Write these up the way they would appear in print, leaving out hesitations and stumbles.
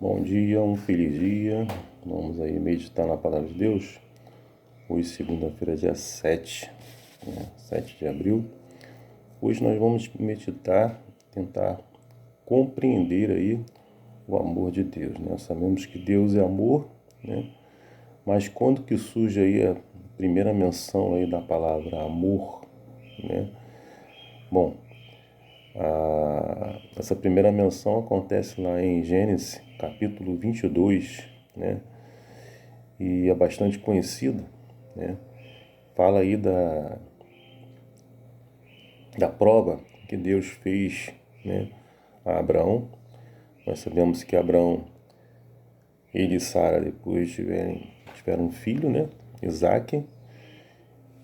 Bom dia, um feliz dia. Vamos aí meditar na Palavra de Deus. Hoje, segunda-feira, dia 7, 7 de abril. Hoje nós vamos meditar, tentar compreender aí o amor de Deus, né? Sabemos que Deus é amor, né? Mas quando que surge aí a primeira menção aí da palavra amor, né? Bom, essa primeira menção acontece lá em Gênesis, capítulo 22, né? E é bastante conhecida, né? Fala aí da prova que Deus fez, né, a Abraão. Nós sabemos que Abraão, ele e Sara depois tiveram um filho, né, Isaac,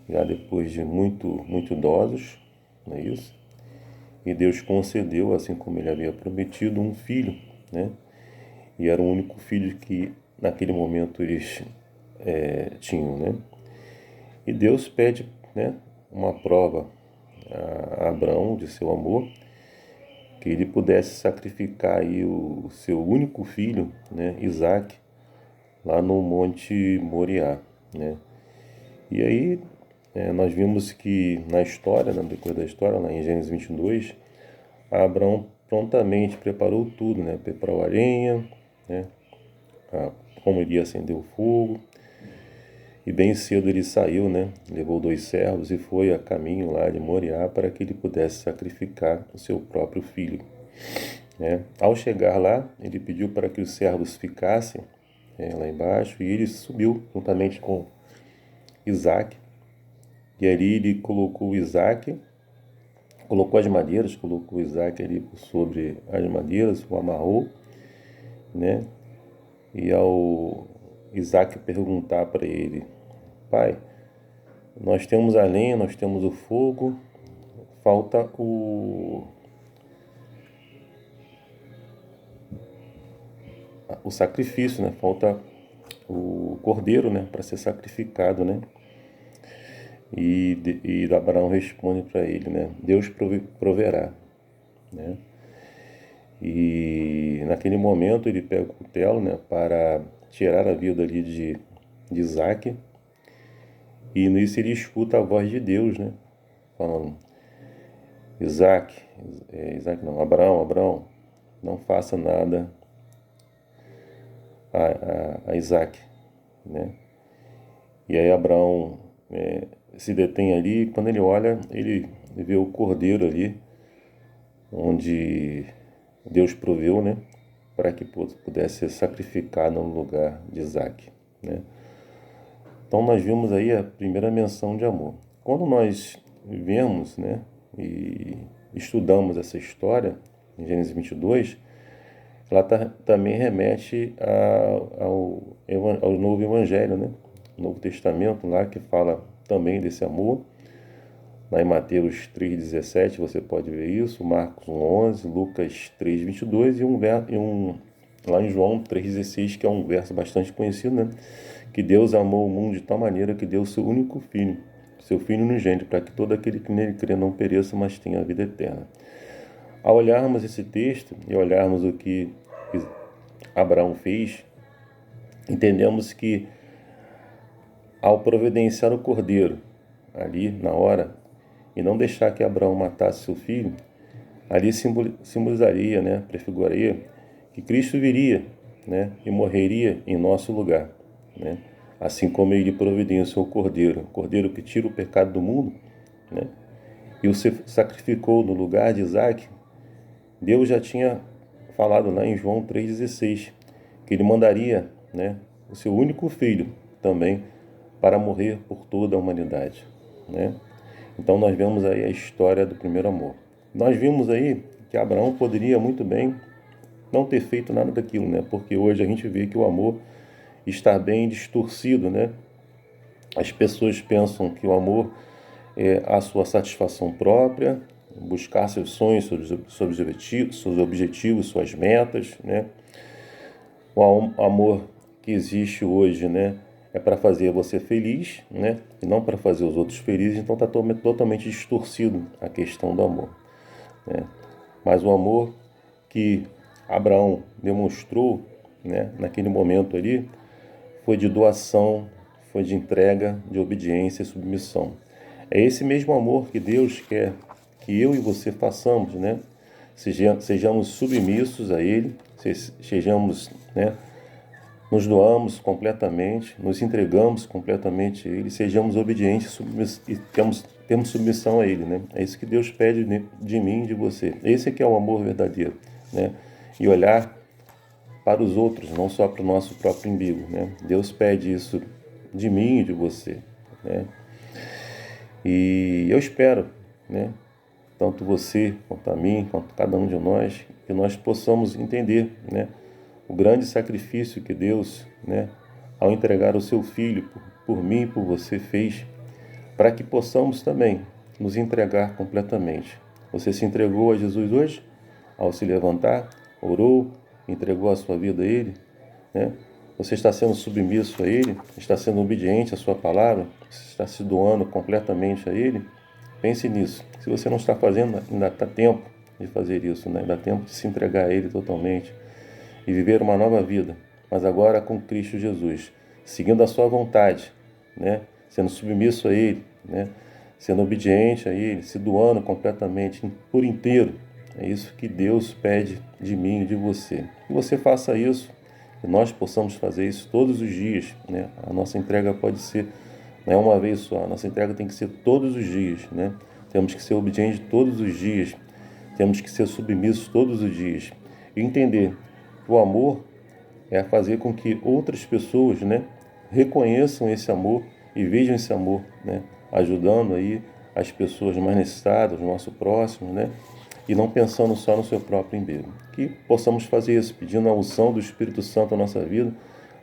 já depois de muito idosos, não é isso? E Deus concedeu, assim como ele havia prometido, um filho, né? E era o único filho que naquele momento eles tinham, né? E Deus pede, né, uma prova a Abraão de seu amor, que ele pudesse sacrificar aí o seu único filho, né, Isaac, lá no Monte Moriá, né? E aí nós vimos que na história, no decorrer da história, lá em Gênesis 22, Abraão prontamente preparou tudo, né? Preparou a lenha, né? Como iria acender o fogo. E bem cedo ele saiu, né? Levou 2 servos e foi a caminho lá de Moriá para que ele pudesse sacrificar o seu próprio filho, né? Ao chegar lá, ele pediu para que os servos ficassem lá embaixo e ele subiu juntamente com Isaac. E ali ele colocou Isaac, colocou as madeiras, colocou Isaac ali sobre as madeiras, o amarrou, né? E ao Isaac perguntar para ele: Pai, nós temos a lenha, nós temos o fogo, falta o sacrifício, né? Falta o cordeiro, né? Para ser sacrificado, né? E Abraão responde para ele, né? Deus proverá, né? E naquele momento ele pega o cutelo, né? Para tirar a vida ali de Isaac. E nisso ele escuta a voz de Deus, né? Falando: Isaac não, Abraão, não faça nada a Isaac, né? E aí Abraão se detém ali, e quando ele olha, ele vê o cordeiro ali, onde Deus proveu, né? Para que pudesse ser sacrificado no lugar de Isaac, né? Então nós vimos aí a primeira menção de amor. Quando nós vemos, né, e estudamos essa história, em Gênesis 22, ela também remete ao Novo Evangelho, né? Novo Testamento lá que fala também desse amor. Lá em Mateus 3,17 você pode ver isso, Marcos 1,11, Lucas 3,22 lá em João 3,16, que é um verso bastante conhecido, né? Que Deus amou o mundo de tal maneira que deu o seu único filho, seu filho unigênito, para que todo aquele que nele crê não pereça, mas tenha a vida eterna. Ao olharmos esse texto e olharmos o que Abraão fez, entendemos que ao providenciar o cordeiro ali na hora e não deixar que Abraão matasse seu filho, ali simbolizaria, né, prefiguraria que Cristo viria, né, e morreria em nosso lugar, né? Assim como ele providenciou o cordeiro que tira o pecado do mundo, né, e o sacrificou no lugar de Isaac. Deus já tinha falado lá em João 3,16 que ele mandaria, né, o seu único filho também para morrer por toda a humanidade, né? Então nós vemos aí a história do primeiro amor. Nós vimos aí que Abraão poderia muito bem não ter feito nada daquilo, né? Porque hoje a gente vê que o amor está bem distorcido, né? As pessoas pensam que o amor é a sua satisfação própria, buscar seus sonhos, seus objetivos, suas metas, né? O amor que existe hoje, né, é para fazer você feliz, né, e não para fazer os outros felizes. Então está totalmente distorcido a questão do amor, né? Mas o amor que Abraão demonstrou, né, naquele momento ali, foi de doação, foi de entrega, de obediência e submissão. É esse mesmo amor que Deus quer que eu e você façamos, né? Sejamos submissos a Ele, sejamos, né, nos doamos completamente, nos entregamos completamente a Ele, sejamos obedientes e temos submissão a Ele, né? É isso que Deus pede de mim e de você. Esse é que é o amor verdadeiro, né? E olhar para os outros, não só para o nosso próprio umbigo, né? Deus pede isso de mim e de você, né? E eu espero, né, tanto você quanto a mim, quanto cada um de nós, que nós possamos entender, né, o grande sacrifício que Deus, né, ao entregar o seu Filho por mim e por você fez, para que possamos também nos entregar completamente. Você se entregou a Jesus hoje, ao se levantar, orou, entregou a sua vida a Ele, né? Você está sendo submisso a Ele, está sendo obediente à sua palavra, você está se doando completamente a Ele. Pense nisso. Se você não está fazendo, ainda está tempo de fazer isso, né? Ainda há tempo de se entregar a Ele totalmente e viver uma nova vida, mas agora com Cristo Jesus, seguindo a sua vontade, né? Sendo submisso a Ele, né? Sendo obediente a Ele, se doando completamente, por inteiro. É isso que Deus pede de mim e de você. Que você faça isso, que nós possamos fazer isso todos os dias, né? A nossa entrega pode ser, não é uma vez só, a nossa entrega tem que ser todos os dias, né? Temos que ser obedientes todos os dias, temos que ser submissos todos os dias e entender que o amor é fazer com que outras pessoas, né, reconheçam esse amor e vejam esse amor, né, ajudando aí as pessoas mais necessitadas, o nosso próximo, né, e não pensando só no seu próprio umbigo. Que possamos fazer isso, pedindo a unção do Espírito Santo na nossa vida,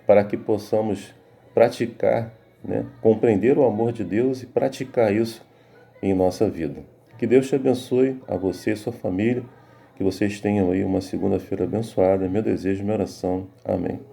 para que possamos praticar, né, compreender o amor de Deus e praticar isso em nossa vida. Que Deus te abençoe, a você e sua família, que vocês tenham aí uma segunda-feira abençoada. Meu desejo, minha oração. Amém.